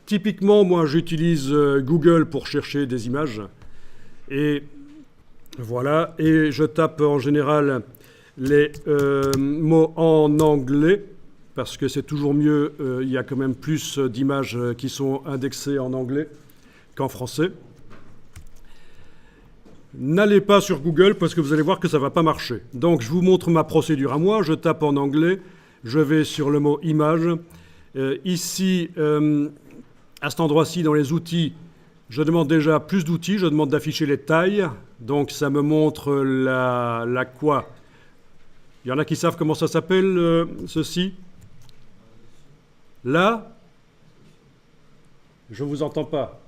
typiquement, moi, j'utilise Google pour chercher des images. Et voilà. Et je tape en général les mots en anglais, parce que c'est toujours mieux. Il y a quand même plus d'images qui sont indexées en anglais qu'en français. N'allez pas sur Google parce que vous allez voir que ça ne va pas marcher. Donc, je vous montre ma procédure à moi. Je tape en anglais. Je vais sur le mot image. Ici, à cet endroit-ci, dans les outils, je demande déjà plus d'outils. Je demande d'afficher les tailles. Donc, ça me montre la quoi. Il y en a qui savent comment ça s'appelle, ceci. Là, je ne vous entends pas.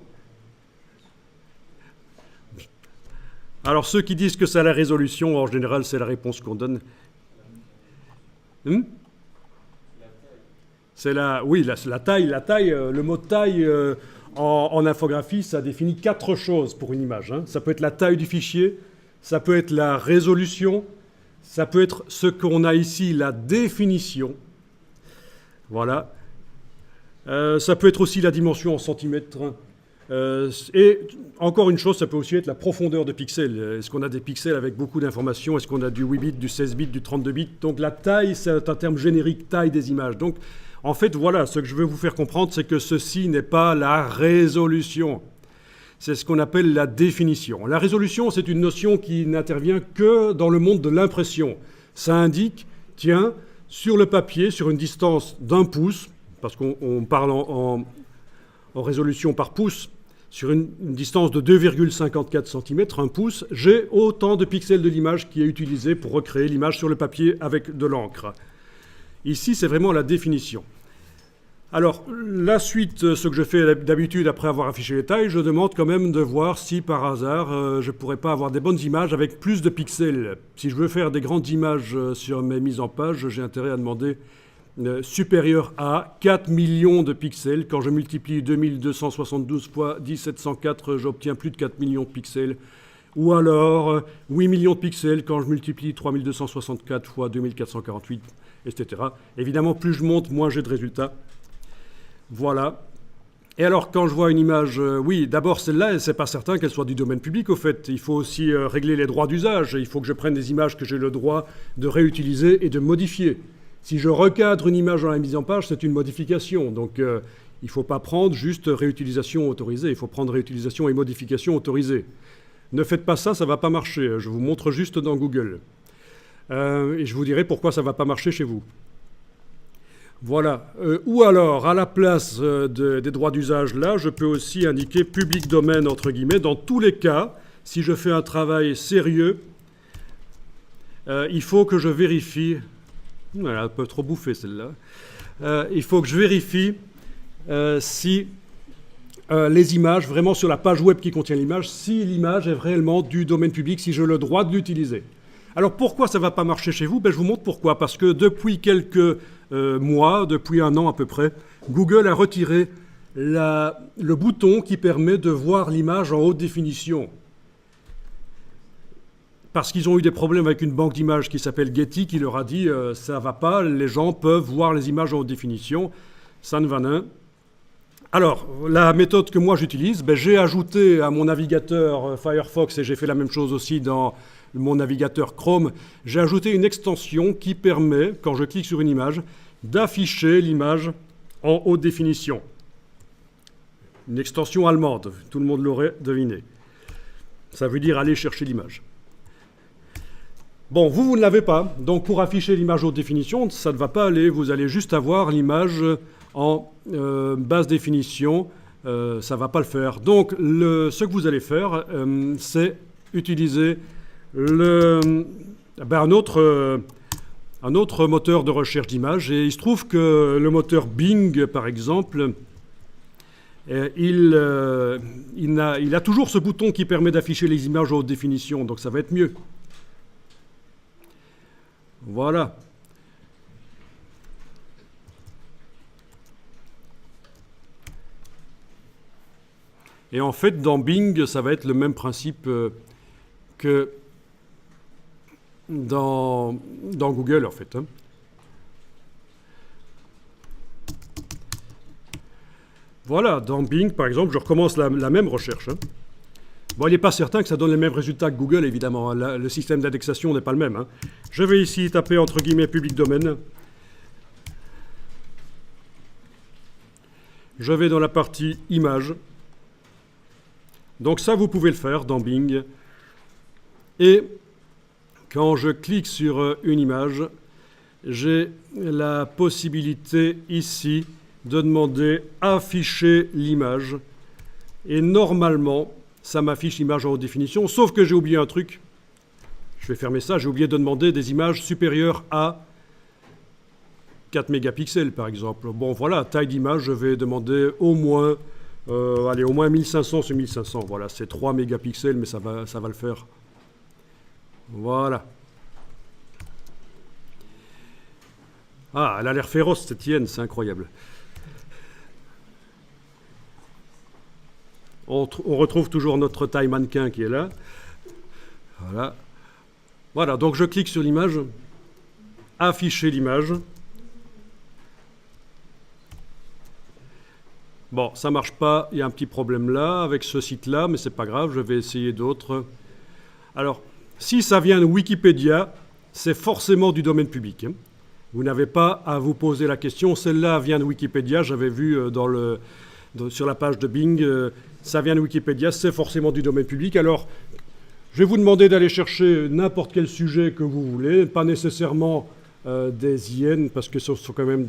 Alors, ceux qui disent que c'est la résolution, en général, c'est la réponse qu'on donne. C'est oui, la taille. Le mot taille en infographie, ça définit 4 choses pour une image. Ça peut être la taille du fichier, ça peut être la résolution, ça peut être ce qu'on a ici, la définition. Voilà. Ça peut être aussi la dimension en centimètres. Et encore une chose, ça peut aussi être la profondeur de pixels. Est-ce qu'on a des pixels avec beaucoup d'informations? Est-ce qu'on a du 8 bits, du 16 bits, du 32 bits? Donc la taille, c'est un terme générique, taille des images. Donc en fait, voilà, ce que je veux vous faire comprendre, c'est que ceci n'est pas la résolution. C'est ce qu'on appelle la définition. La résolution, c'est une notion qui n'intervient que dans le monde de l'impression. Ça indique, tiens, sur le papier, sur une distance d'1 pouce, parce qu'on parle en résolution par pouce, sur une distance de 2,54 cm, 1 pouce, j'ai autant de pixels de l'image qui est utilisé pour recréer l'image sur le papier avec de l'encre. Ici, c'est vraiment la définition. Alors, la suite, ce que je fais d'habitude après avoir affiché les tailles, je demande quand même de voir si par hasard, je ne pourrais pas avoir des bonnes images avec plus de pixels. Si je veux faire des grandes images sur mes mises en page, j'ai intérêt à demander supérieur à 4 millions de pixels. Quand je multiplie 2272 fois 1704, j'obtiens plus de 4 millions de pixels. Ou alors 8 millions de pixels quand je multiplie 3264 fois 2448, etc. Évidemment, plus je monte, moins j'ai de résultats. Voilà. Et alors, quand je vois une image, oui, d'abord celle-là, c'est pas certain qu'elle soit du domaine public, au fait. Il faut aussi régler les droits d'usage. Il faut que je prenne des images que j'ai le droit de réutiliser et de modifier. Si je recadre une image dans la mise en page, c'est une modification. Donc, il ne faut pas prendre juste réutilisation autorisée. Il faut prendre réutilisation et modification autorisée. Ne faites pas ça, ça ne va pas marcher. Je vous montre juste dans Google. Et je vous dirai pourquoi ça ne va pas marcher chez vous. Voilà. Ou alors, à la place des droits d'usage, là, je peux aussi indiquer public domaine, entre guillemets. Dans tous les cas, si je fais un travail sérieux, il faut que je vérifie... Elle a un peu trop bouffé, celle-là. Il faut que je vérifie si les images, vraiment sur la page web qui contient l'image, si l'image est réellement du domaine public, si j'ai le droit de l'utiliser. Alors pourquoi ça ne va pas marcher chez vous? Je vous montre pourquoi. Parce que depuis quelques mois, depuis 1 an à peu près, Google a retiré le bouton qui permet de voir l'image en haute définition. Parce qu'ils ont eu des problèmes avec une banque d'images qui s'appelle Getty, qui leur a dit ça ne va pas, les gens peuvent voir les images en haute définition, ça ne va rien. Alors, la méthode que moi j'utilise, j'ai ajouté à mon navigateur Firefox, et j'ai fait la même chose aussi dans mon navigateur Chrome, j'ai ajouté une extension qui permet, quand je clique sur une image, d'afficher l'image en haute définition. Une extension allemande, tout le monde l'aurait deviné. Ça veut dire aller chercher l'image. Bon, vous ne l'avez pas. Donc, pour afficher l'image haute définition, ça ne va pas aller. Vous allez juste avoir l'image en basse définition. Ça ne va pas le faire. Donc, ce que vous allez faire, c'est utiliser un autre moteur de recherche d'images. Et il se trouve que le moteur Bing, par exemple, il a toujours ce bouton qui permet d'afficher les images en haute définition. Donc, ça va être mieux. Voilà. Et en fait, dans Bing, ça va être le même principe que dans Google, en fait. Voilà, dans Bing, par exemple, je recommence la même recherche. Hein. Bon, il n'est pas certain que ça donne les mêmes résultats que Google, évidemment. Le système d'indexation n'est pas le même. Hein. Je vais ici taper, entre guillemets, public domaine. Je vais dans la partie images. Donc ça, vous pouvez le faire dans Bing. Et quand je clique sur une image, j'ai la possibilité ici de demander afficher l'image. Et normalement, ça m'affiche l'image en haute définition, sauf que j'ai oublié un truc. Je vais fermer ça, j'ai oublié de demander des images supérieures à 4 mégapixels, par exemple. Bon, voilà, taille d'image, je vais demander au moins, au moins 1500 sur 1500. Voilà, c'est 3 mégapixels, mais ça va le faire. Voilà. Ah, elle a l'air féroce, cette hyène, c'est incroyable. On retrouve toujours notre taille mannequin qui est là. Voilà. Voilà, donc je clique sur l'image, afficher l'image. Bon, ça ne marche pas, il y a un petit problème là, avec ce site-là, mais c'est pas grave, je vais essayer d'autres. Alors, si ça vient de Wikipédia, c'est forcément du domaine public. Hein. Vous n'avez pas à vous poser la question, celle-là vient de Wikipédia, j'avais vu sur la page de Bing, ça vient de Wikipédia, c'est forcément du domaine public. Alors, je vais vous demander d'aller chercher n'importe quel sujet que vous voulez, pas nécessairement des hyènes, parce que ce sont quand même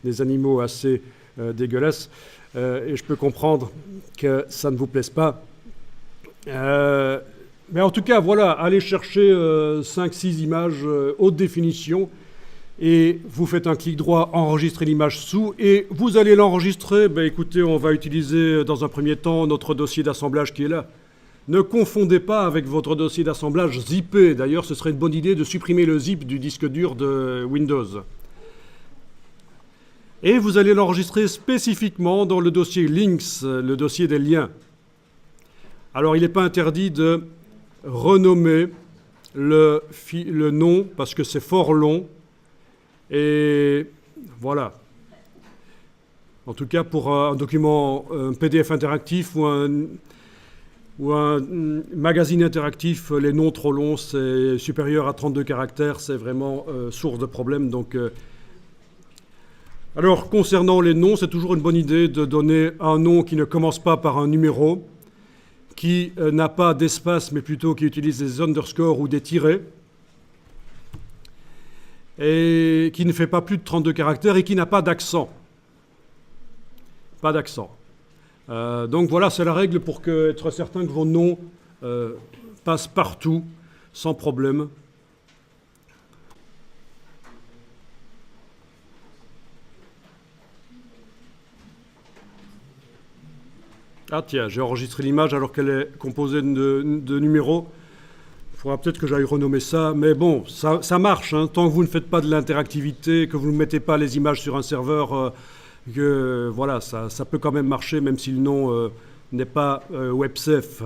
des animaux assez dégueulasses, et je peux comprendre que ça ne vous plaise pas. Mais en tout cas, voilà, allez chercher 5-6 images haute définition, et vous faites un clic droit, enregistrer l'image sous, et vous allez l'enregistrer. Ben, écoutez, on va utiliser dans un premier temps notre dossier d'assemblage qui est là. Ne confondez pas avec votre dossier d'assemblage zippé. D'ailleurs, ce serait une bonne idée de supprimer le zip du disque dur de Windows. Et vous allez l'enregistrer spécifiquement dans le dossier Links, le dossier des liens. Alors, il n'est pas interdit de renommer le nom, parce que c'est fort long. Et voilà. En tout cas, pour un document, un PDF interactif ou un magazine interactif, les noms trop longs, c'est supérieur à 32 caractères, c'est vraiment source de problème. Donc, alors, concernant les noms, c'est toujours une bonne idée de donner un nom qui ne commence pas par un numéro, qui n'a pas d'espace, mais plutôt qui utilise des underscores ou des tirets, et qui ne fait pas plus de 32 caractères et qui n'a pas d'accent. Pas d'accent. Donc voilà, c'est la règle pour être certain que vos noms passent partout, sans problème. Ah tiens, j'ai enregistré l'image alors qu'elle est composée de numéros. Il faudra peut-être que j'aille renommer ça, mais bon, ça marche. Hein, tant que vous ne faites pas de l'interactivité, que vous ne mettez pas les images sur un serveur, voilà, ça peut quand même marcher, même si le nom n'est pas WebSafe.